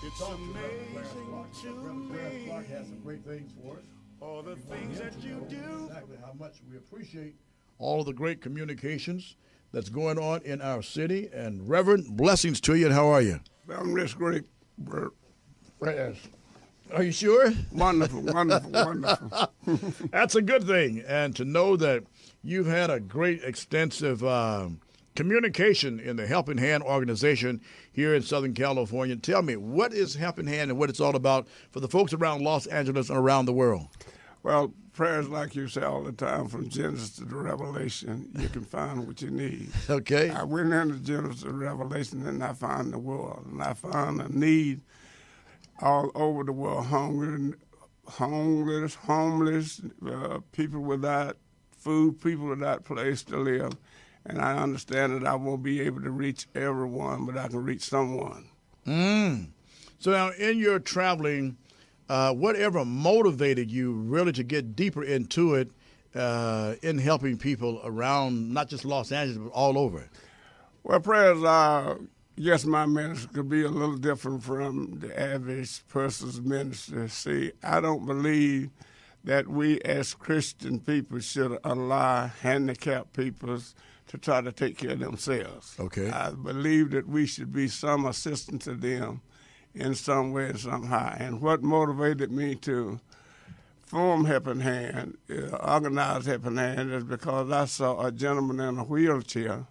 It's amazing to me. Clark has some great things for us. All the things that you do. Exactly how much we appreciate all of the great communications that's going on in our city. And Reverend, blessings to you, and how are you? I'm just great, Bert. Yes. Are you sure? Wonderful, wonderful, wonderful. That's a good thing. And to know that you've had a great, extensive communication in the Helping Hand organization here in Southern California. Tell me, what is Helping Hand and what it's all about for the folks around Los Angeles and around the world? Well, prayers like you say all the time, from Genesis to the Revelation, you can find what you need. Okay. I went into Genesis to Revelation and I found the world. And I found a need all over the world, homeless, people without food, people without place to live. And I understand that I won't be able to reach everyone, but I can reach someone. So now in your traveling, whatever motivated you really to get deeper into it in helping people around not just Los Angeles, but all over? Well, prayers, yes, my ministry could be a little different from the average person's ministry. See, I don't believe that we as Christian people should allow handicapped people to try to take care of themselves. Okay. I believe that we should be some assistance to them in some way and somehow. And what motivated me to form Helping Hand, organize Helping Hand, is because I saw a gentleman in a wheelchair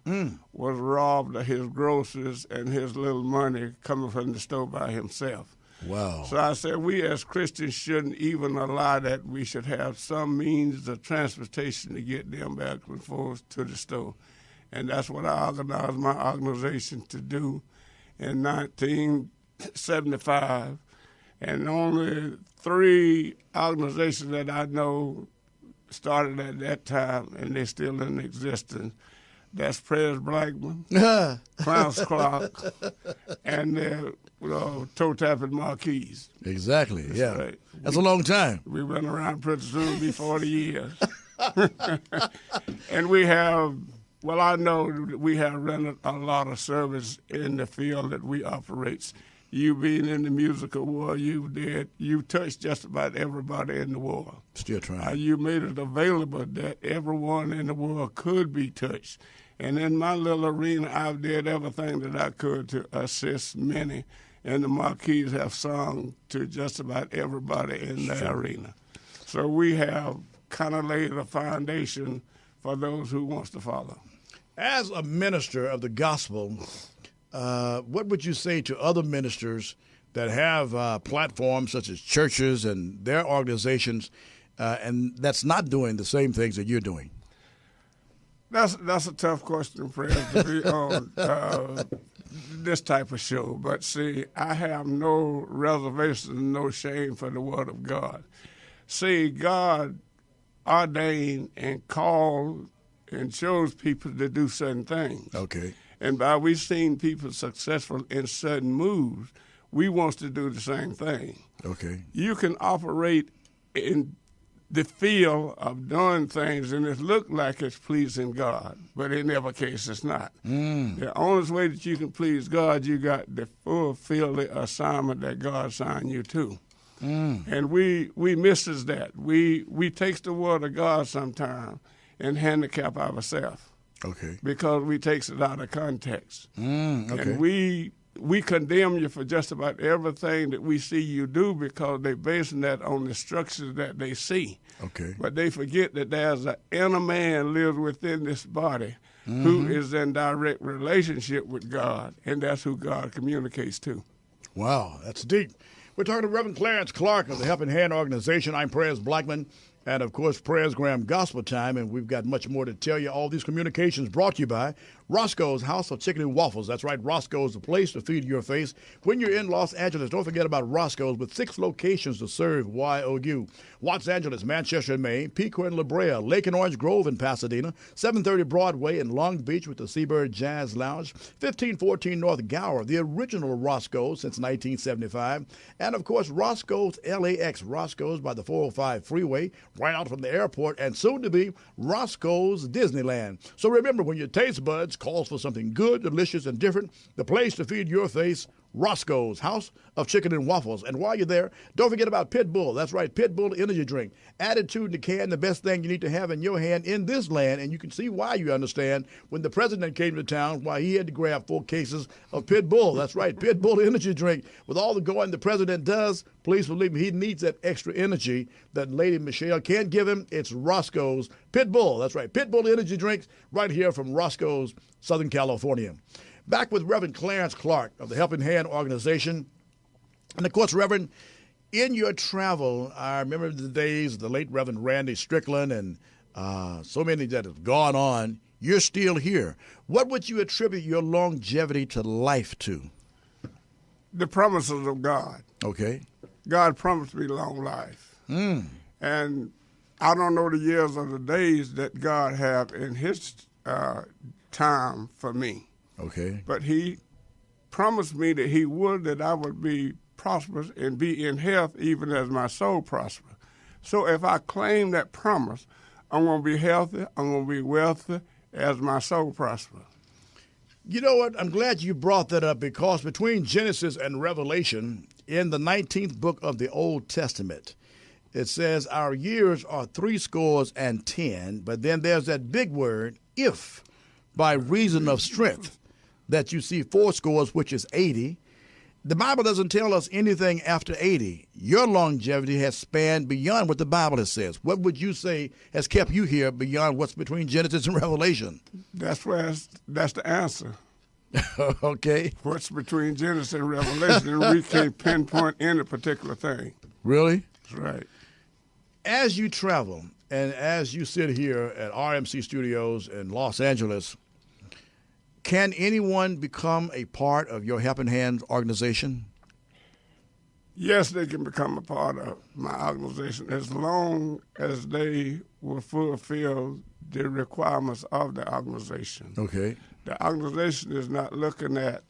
was robbed of his groceries and his little money coming from the store by himself. Wow. So I said we as Christians shouldn't even allow that. We should have some means of transportation to get them back and forth to the store. And that's what I organized my organization to do in 1975. And only 3 organizations that I know started at that time, and they're still in existence. That's Presgram, Clarence Clark, and Toe Tapping Marquis. Exactly, That's yeah. right. That's a long time. We've been around pretty soon, be 40 years. And we have, well, I know we have rendered a lot of service in the field that we operate. You being in the musical world, you touched just about everybody in the world. Still trying. You made it available that everyone in the world could be touched. And in my little arena, I did everything that I could to assist many. And the Marquis have sung to just about everybody in the arena. So we have kind of laid a foundation for those who wants to follow. As a minister of the gospel, what would you say to other ministers that have platforms such as churches and their organizations, and that's not doing the same things that you're doing? That's a tough question, Fred, to be on this type of show. But see, I have no reservation, no shame for the Word of God. See, God ordained and called and chose people to do certain things. Okay. And by we've seen people successful in certain moves, we want to do the same thing. Okay. You can operate in the field of doing things, and it look like it's pleasing God, but in every case it's not. The only way that you can please God, you got to fulfill the assignment that God signed you to. And we misses that. We takes the word of God sometimes and handicap ourselves. Okay. Because we takes it out of context. Okay. And we condemn you for just about everything that we see you do because they're basing that on the structures that they see. Okay. But they forget that there's an inner man lives within this body who is in direct relationship with God, and that's who God communicates to. Wow, that's deep. We're talking to Reverend Clarence Clark of the Helping Hand organization. I'm Prez Blackman. And, of course, Presgram Gospel Time, and we've got much more to tell you. All these communications brought to you by Roscoe's House of Chicken and Waffles. That's right, Roscoe's, the place to feed your face. When you're in Los Angeles, don't forget about Roscoe's with 6 locations to serve YOU. Los Angeles, Manchester, Maine, Pico and La Brea, Lake and Orange Grove in Pasadena, 730 Broadway in Long Beach with the Seabird Jazz Lounge, 1514 North Gower, the original Roscoe's since 1975. And, of course, Roscoe's LAX, Roscoe's by the 405 freeway, right out from the airport, and soon to be Roscoe's Disneyland. So remember, when your taste buds calls for something good, delicious, and different, the place to feed your face, Roscoe's House of Chicken and Waffles. And while you're there, don't forget about Pit Bull. That's right, Pit Bull energy drink. Attitude in the can, the best thing you need to have in your hand in this land. And you can see why you understand when the president came to town, why he had to grab 4 cases of Pit Bull. That's right, Pit Bull energy drink. With all the going the president does, please believe me, he needs that extra energy that Lady Michelle can't give him. It's Roscoe's Pit Bull. That's right, Pit Bull energy drinks right here from Roscoe's, Southern California. Back with Reverend Clarence Clark of the Helping Hand Organization. And, of course, Reverend, in your travel, I remember the days of the late Reverend Randy Strickland and so many that have gone on. You're still here. What would you attribute your longevity to life to? The promises of God. Okay. God promised me long life. And I don't know the years or the days that God have in his time for me. Okay. But he promised me that I would be prosperous and be in health even as my soul prosper. So if I claim that promise, I'm going to be healthy, I'm going to be wealthy as my soul prosper. You know what? I'm glad you brought that up because between Genesis and Revelation, in the 19th book of the Old Testament, it says our years are 70, but then there's that big word, if, by reason of strength, that you see 80, which is 80. The Bible doesn't tell us anything after 80. Your longevity has spanned beyond what the Bible says. What would you say has kept you here beyond what's between Genesis and Revelation? That's the answer. Okay. What's between Genesis and Revelation, and we can't pinpoint any particular thing. Really? That's right. As you travel and as you sit here at RMC Studios in Los Angeles, can anyone become a part of your Helping Hands organization? Yes, they can become a part of my organization as long as they will fulfill the requirements of the organization. Okay. The organization is not looking at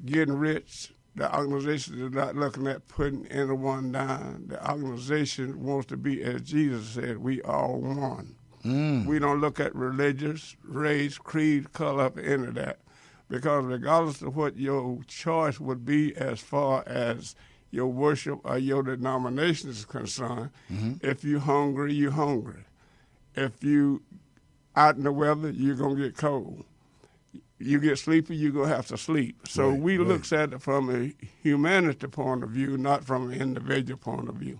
getting rich. The organization is not looking at putting anyone down. The organization wants to be, as Jesus said, we all one. We don't look at religious, race, creed, color, any of that. Because regardless of what your choice would be as far as your worship or your denomination is concerned, if you're hungry, you're hungry. If you out in the weather, you're going to get cold. You get sleepy, you're going to have to sleep. So we look at it from a humanity point of view, not from an individual point of view.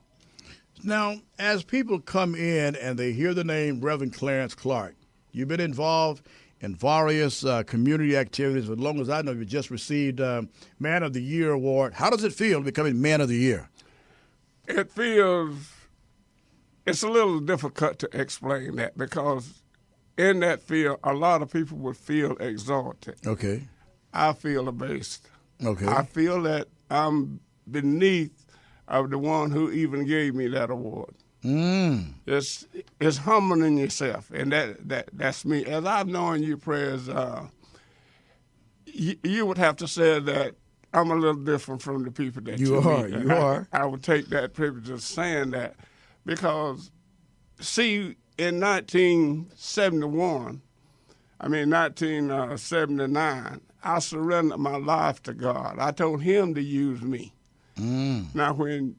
Now, as people come in and they hear the name Reverend Clarence Clark, you've been involved in various community activities. As long as I know, you just received Man of the Year award. How does it feel becoming Man of the Year? It feels, it's a little difficult to explain that because in that field, a lot of people would feel exalted. Okay. I feel abased. Okay. I feel that I'm beneath of the one who even gave me that award. It's humbling yourself, and that's me. As I've known you, Prez, you would have to say that I'm a little different from the people that you meet. You are. I would take that privilege of saying that because, see, in 1979, I surrendered my life to God. I told him to use me. Now, when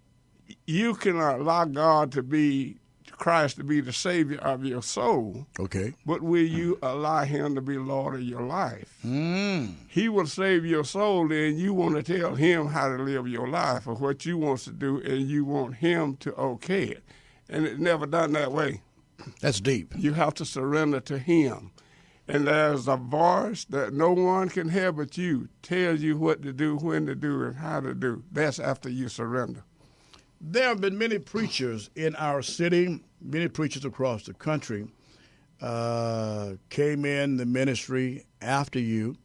you can allow God to be, Christ to be the Savior of your soul, okay, but will you allow him to be Lord of your life? He will save your soul, and you want to tell him how to live your life or what you want to do, and you want him to okay it. And it's never done that way. That's deep. You have to surrender to him. And there's a voice that no one can hear but you, tells you what to do, when to do, and how to do. That's after you surrender. There have been many preachers in our city, many preachers across the country came in the ministry after you,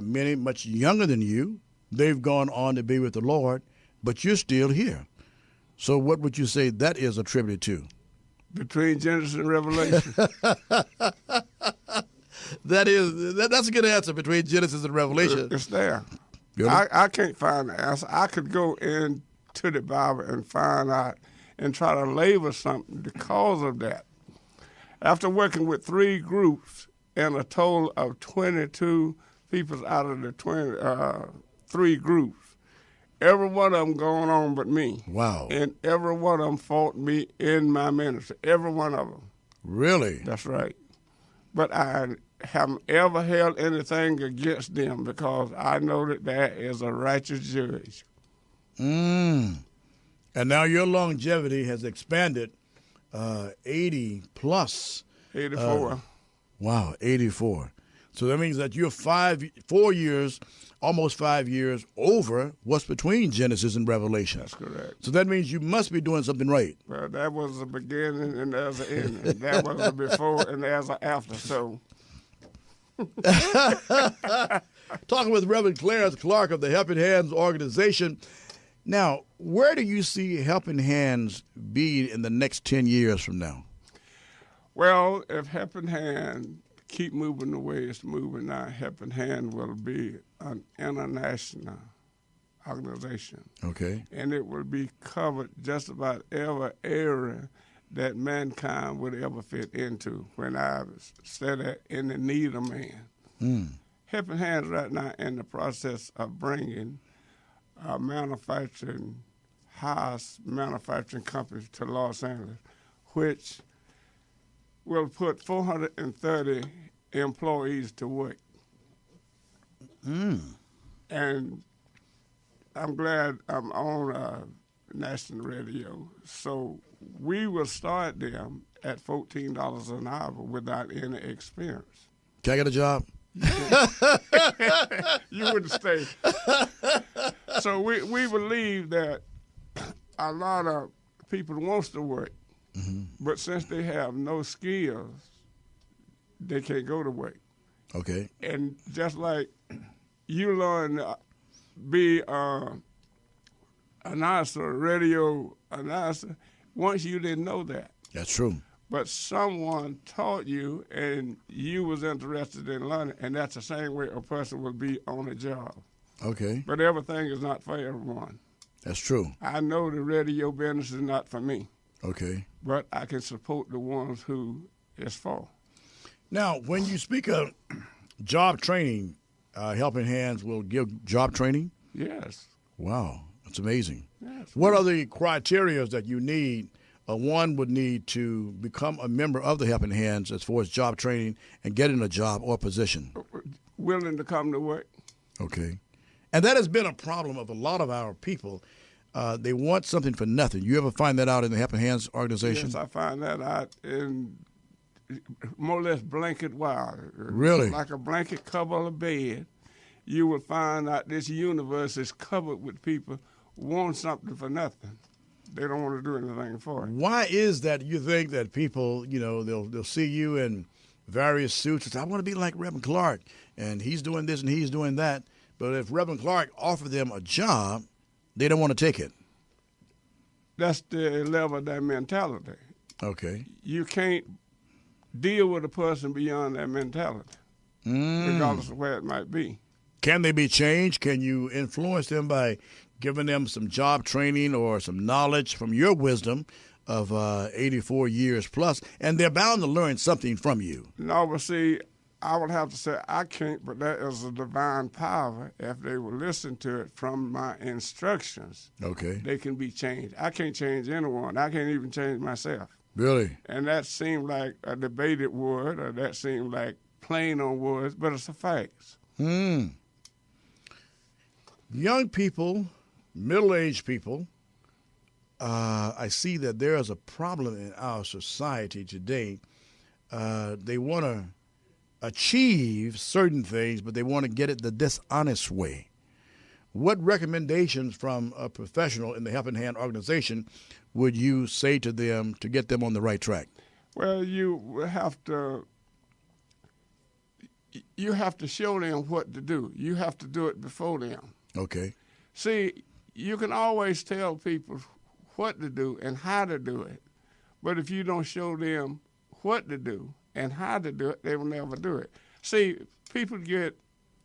many much younger than you. They've gone on to be with the Lord, but you're still here. So what would you say that is attributed to? Between Genesis and Revelation. That's a good answer, between Genesis and Revelation. It's there. I can't find the answer. I could go into the Bible and find out and try to label something because of that. After working with 3 groups and a total of 22 people out of the 3 groups. Every one of them going on but me. Wow. And every one of them fought me in my ministry. Every one of them. Really? That's right. But I haven't ever held anything against them because I know that there is a righteous judge. And now your longevity has expanded 80 plus. 84. Wow, 84. So that means that you're 4 years, almost 5 years over what's between Genesis and Revelation. That's correct. So that means you must be doing something right. Well, that was the beginning and there's the ending. That was the before and there's the after. So, Talking with Reverend Clarence Clark of the Helping Hands organization. Now, where do you see Helping Hands be in the next 10 years from now? well, if Helping Hand keep moving the way it's moving now, Helping Hand will be an international organization. Okay. And it will be covered just about every area that mankind would ever fit into when I said in the need of man. Helping Hands right now in the process of bringing house manufacturing companies to Los Angeles, which will put 430 employees to work. And I'm glad I'm on national radio. So we will start them at $14 an hour without any experience. Can I get a job? You wouldn't stay. So we believe that a lot of people wants to work, but since they have no skills, they can't go to work. Okay. And just like you learn to be an announcer, a radio announcer, once you didn't know that. That's true. But someone taught you and you was interested in learning, and that's the same way a person will be on a job. Okay. But everything is not for everyone. That's true. I know the radio business is not for me, Okay. but I can support the ones who it's for. Now, when you speak of job training, Helping Hands will give job training? Yes. Wow. That's amazing. Yes. What are the criteria that you need? One would need to become a member of the Helping Hands as far as job training and getting a job or position. Willing to come to work. Okay. And that has been a problem of a lot of our people. They want something for nothing. You ever find that out in the Helping Hands organization? Yes, I find that out in more or less blanket wire. Really? Like a blanket cover on a bed. You will find out this universe is covered with people who want something for nothing. They don't want to do anything for it. Why is that you think that people, they'll see you in various suits and say, I want to be like Reverend Clark, and he's doing this and he's doing that. But if Reverend Clark offered them a job, they don't want to take it. That's the level of their mentality. Okay. You can't deal with a person beyond their mentality, regardless of where it might be. Can they be changed? Can you influence them by giving them some job training or some knowledge from your wisdom of 84 years plus? And they're bound to learn something from you. No, but see, I would have to say I can't, but that is a divine power. If they will listen to it from my instructions, Okay. they can be changed. I can't change anyone. I can't even change myself. Really? And that seemed like a debated word, or that seemed like plain on words, but it's a fact. Young people, middle-aged people, I see that there is a problem in our society today. They want to achieve certain things, but they want to get it the dishonest way. What recommendations from a professional in the Helping Hand organization would you say to them to get them on the right track? Well, you have to show them what to do. You have to do it before them. Okay. See, you can always tell people what to do and how to do it, but if you don't show them what to do and how to do it, they will never do it. See, people get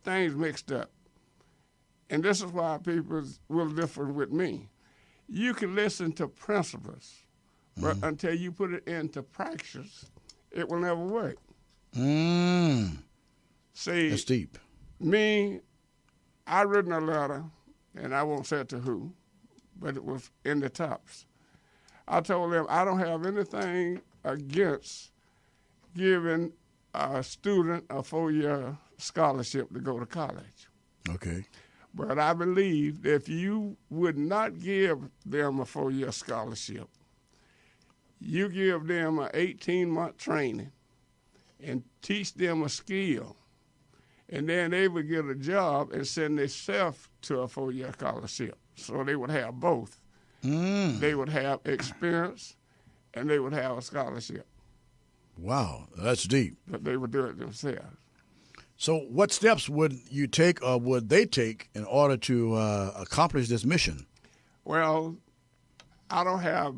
things mixed up, and this is why people will differ with me. You can listen to principles, but until you put it into practice, it will never work. See, That's deep. me, I written a letter, and I won't say it to who, but it was in the tops. I told them I don't have anything against giving a student a 4-year scholarship to go to college. Okay. But I believe that if you would not give them a 4-year scholarship, you give them an 18-month training and teach them a skill, and then they would get a job and send themselves to a 4-year scholarship. So they would have both. They would have experience, and they would have a scholarship. Wow, that's deep. But they would do it themselves. So what steps would you take or would they take in order to accomplish this mission? Well, I don't have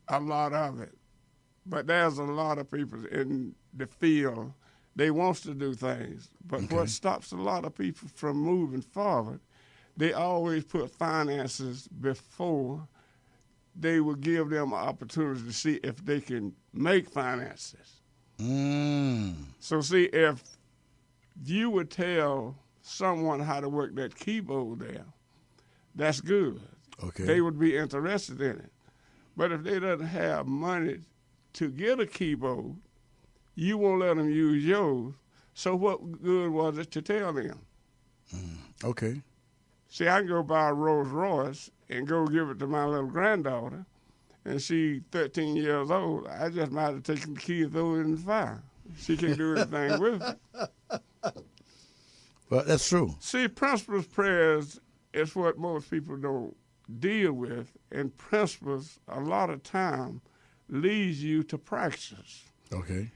a lot of it, but there's a lot of people in the field. They wants to do things, but what stops a lot of people from moving forward, they always put finances before they will give them an opportunity to see if they can make finances. So see, if you would tell someone how to work that keyboard there, that's good. Okay. They would be interested in it. But if they doesn't have money to get a keyboard, you won't let them use yours. So what good was it to tell them? Okay. See, I can go buy a Rolls Royce and go give it to my little granddaughter, and she's 13 years old. I just might have taken the key and throw it in the fire. She can't do anything with it. Well, that's true. See, principles prayers is what most people don't deal with, and principles a lot of time leads you to practice. Okay.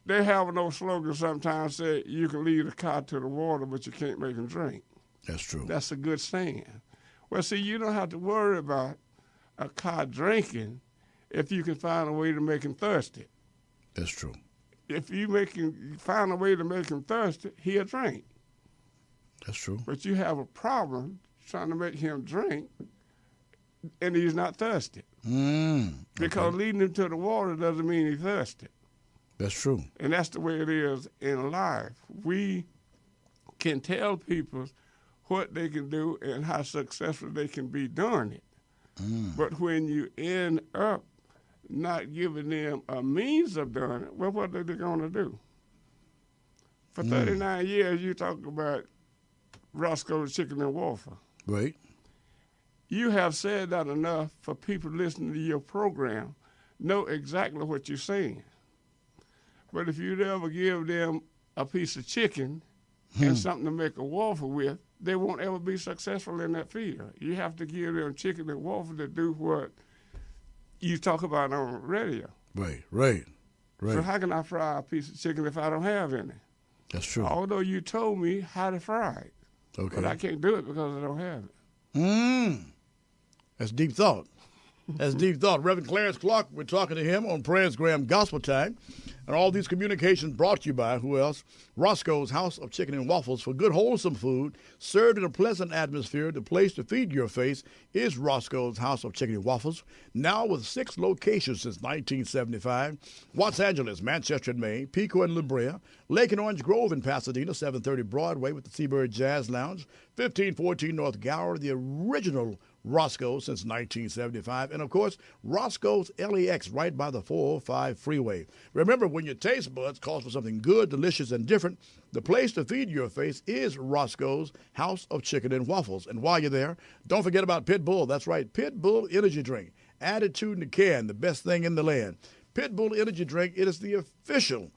They have an old slogan sometimes say, you can lead a car to the water, but you can't make them drink. That's true. That's a good saying. Well, see, you don't have to worry about a car drinking if you can find a way to make him thirsty. That's true. If you find a way to make him thirsty, he'll drink. That's true. But you have a problem trying to make him drink, and he's not thirsty. Because leading him to the water doesn't mean he's thirsty. That's true. And that's the way it is in life. We can tell people what they can do and how successful they can be doing it. But when you end up not giving them a means of doing it, well, what are they going to do? For 39 years, you talk about Roscoe's Chicken and Waffle. Right. You have said that enough for people listening to your program know exactly what you're saying. But if you'd ever give them a piece of chicken and something to make a waffle with, they won't ever be successful in that field. You have to give them chicken and waffle to do what you talk about on radio. Right. So how can I fry a piece of chicken if I don't have any? That's true. Although you told me how to fry it. Okay. But I can't do it because I don't have it. That's deep thought. That's deep thought. Reverend Clarence Clark, we're talking to him on Presgram Gospel Time. And all these communications brought to you by, who else? Roscoe's House of Chicken and Waffles. For good, wholesome food, served in a pleasant atmosphere, the place to feed your face is Roscoe's House of Chicken and Waffles. Now with 6 locations since 1975. Los Angeles, Manchester and May, Pico and La Brea, Lake and Orange Grove in Pasadena, 730 Broadway with the Seabird Jazz Lounge, 1514 North Gower, the original Roscoe's since 1975. And, of course, Roscoe's LEX right by the 405 freeway. Remember, when your taste buds call for something good, delicious, and different, the place to feed your face is Roscoe's House of Chicken and Waffles. And while you're there, don't forget about Pit Bull. That's right, Pit Bull Energy Drink. Attitude in the can, the best thing in the land. Pit Bull Energy Drink, it is the official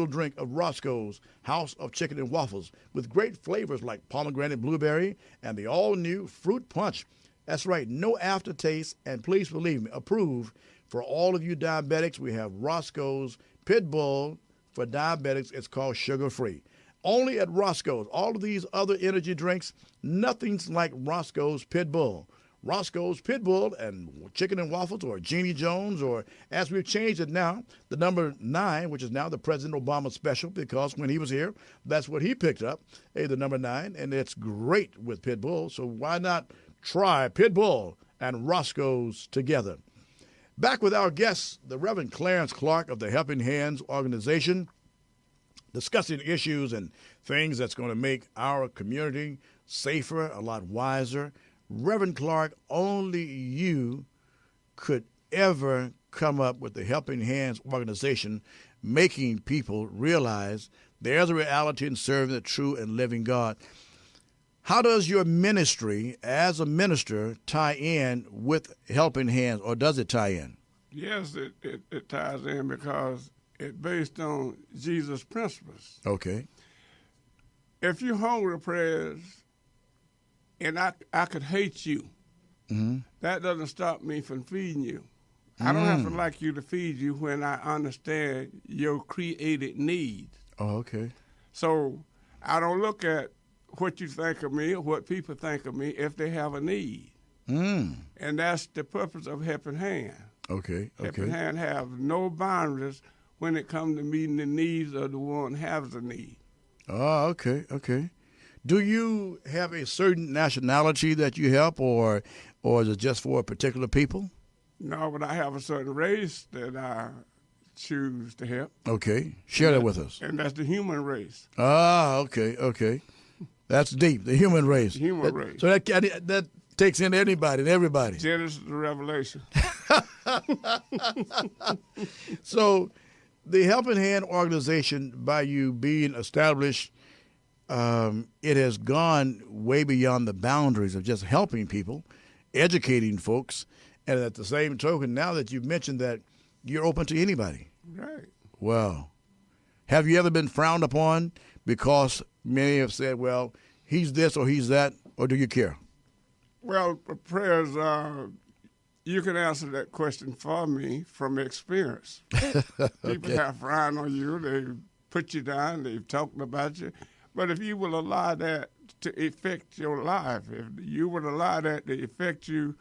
drink of Roscoe's House of Chicken and Waffles with great flavors like pomegranate blueberry and the all-new fruit punch. That's right, no aftertaste, and please believe me, approved for all of you diabetics. We have Roscoe's Pit Bull for diabetics. It's called sugar-free. Only at Roscoe's. All of these other energy drinks, nothing's like Roscoe's Pit Bull. Roscoe's Pit Bull and Chicken and Waffles, or Jeannie Jones, or as we've changed it now, the number 9, which is now the President Obama special, because when he was here, that's what he picked up, the number 9, and it's great with Pit Bull, so why not try Pit Bull and Roscoe's together? Back with our guest, the Reverend Clarence Clark of the Helping Hands organization, discussing issues and things that's going to make our community safer, a lot wiser. Reverend Clark, only you could ever come up with the Helping Hands organization, making people realize there's a reality in serving the true and living God. How does your ministry as a minister tie in with Helping Hands, or does it tie in? Yes, it ties in because it's based on Jesus' principles. Okay. If you're hungry, prayers, and I could hate you, that doesn't stop me from feeding you. I don't have to like you to feed you when I understand your created needs. Oh, okay. So I don't look at what you think of me or what people think of me if they have a need. And that's the purpose of Helping Hand. Okay. Helping Hand have no boundaries when it comes to meeting the needs of the one who has a need. Oh, okay. Do you have a certain nationality that you help, or is it just for particular people? No, but I have a certain race that I choose to help. Okay. Share that with us. And that's the human race. Ah, okay. That's deep, the human race. The human race. So that takes in anybody and everybody. Genesis to Revelation. So the Helping Hand organization, by you being established, it has gone way beyond the boundaries of just helping people, educating folks, and at the same token, now that you've mentioned that, you're open to anybody. Right. Wow. Have you ever been frowned upon because many have said, well, he's this or he's that, or do you care? Well, prayers, you can answer that question for me from experience. People have frowned on you. They put you down. They've talked about you. But if you will allow that to affect your life, if you would allow that to affect you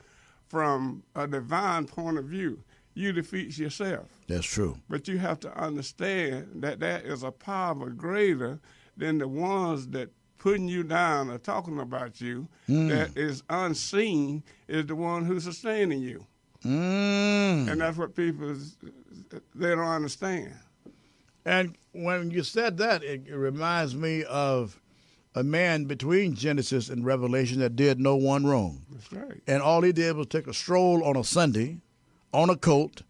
from a divine point of view, you defeat yourself. That's true. But you have to understand that there is a power greater than the ones that putting you down or talking about you, that is unseen, is the one who's sustaining you. And that's what people, they don't understand. And when you said that, it reminds me of a man between Genesis and Revelation that did no one wrong. That's right. And all he did was take a stroll on a Sunday on a colt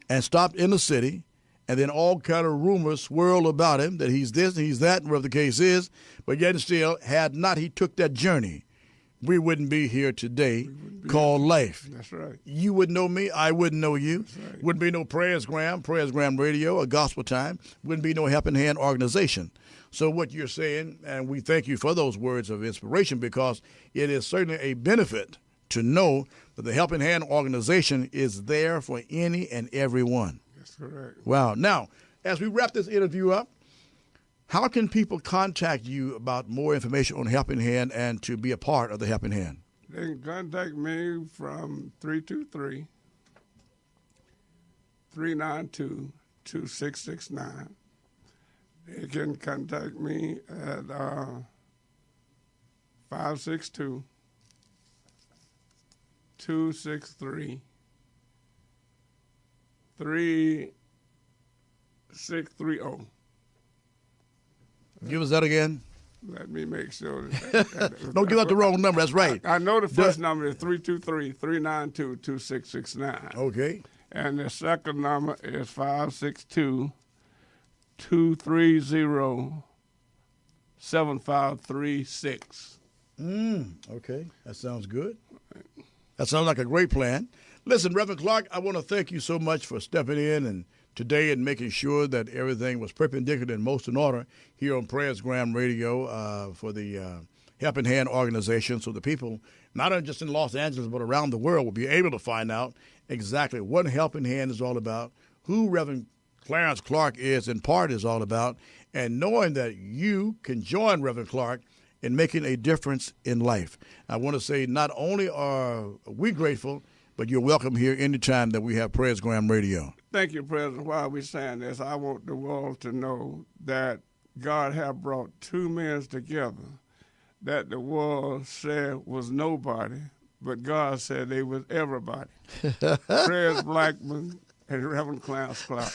and stopped in the city, and then all kind of rumors swirled about him that he's this and he's that, and whatever the case is. But yet and still, had not he took that journey, we wouldn't be here today called life. That's right. You wouldn't know me. I wouldn't know you. That's right. Wouldn't be no Presgram Radio or Gospel Time. Wouldn't be no Helping Hand organization. So what you're saying, and we thank you for those words of inspiration, because it is certainly a benefit to know that the Helping Hand organization is there for any and every one. That's correct. Wow. Now, as we wrap this interview up, how can people contact you about more information on Helping Hand and to be a part of the Helping Hand? They can contact me from 323-392-2669. They can contact me at 562-263-3630. Give us that again. Let me make sure. Don't give out the wrong number. That's right. I know the first number is 323-392-2669. Okay. And the second number is 562-230-7536. Okay. That sounds good. That sounds like a great plan. Listen, Reverend Clark, I want to thank you so much for stepping in and today and making sure that everything was perpendicular and most in order here on Presgram Radio for the Helping Hand organization, so the people, not only just in Los Angeles but around the world, will be able to find out exactly what Helping Hand is all about, who Reverend Clarence Clark is in part is all about, and knowing that you can join Reverend Clark in making a difference in life. I want to say not only are we grateful, but you're welcome here anytime that we have Presgram Radio. Thank you, President. While we're saying this, I want the world to know that God have brought two men together that the world said was nobody, but God said they was everybody. Pres Blackman and Reverend Clarence Clark.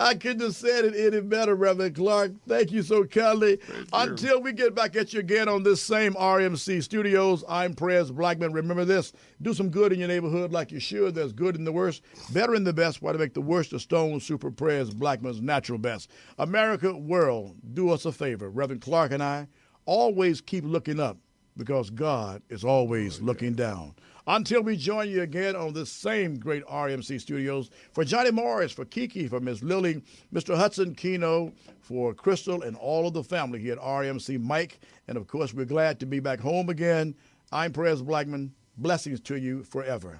I couldn't have said it any better, Reverend Clark. Thank you so kindly. Until we get back at you again on this same RMC Studios, I'm Prez Blackman. Remember this, do some good in your neighborhood like you should. There's good in the worst, better in the best. Why to make the worst of Stone Super Prez Blackman's natural best. America, world, do us a favor. Reverend Clark and I always keep looking up because God is always looking down. Until we join you again on this same great RMC Studios, for Johnny Morris, for Kiki, for Miss Lily, Mr. Hudson Keno, for Crystal and all of the family here at RMC, Mike, and of course we're glad to be back home again. I'm Prez Blackman. Blessings to you forever.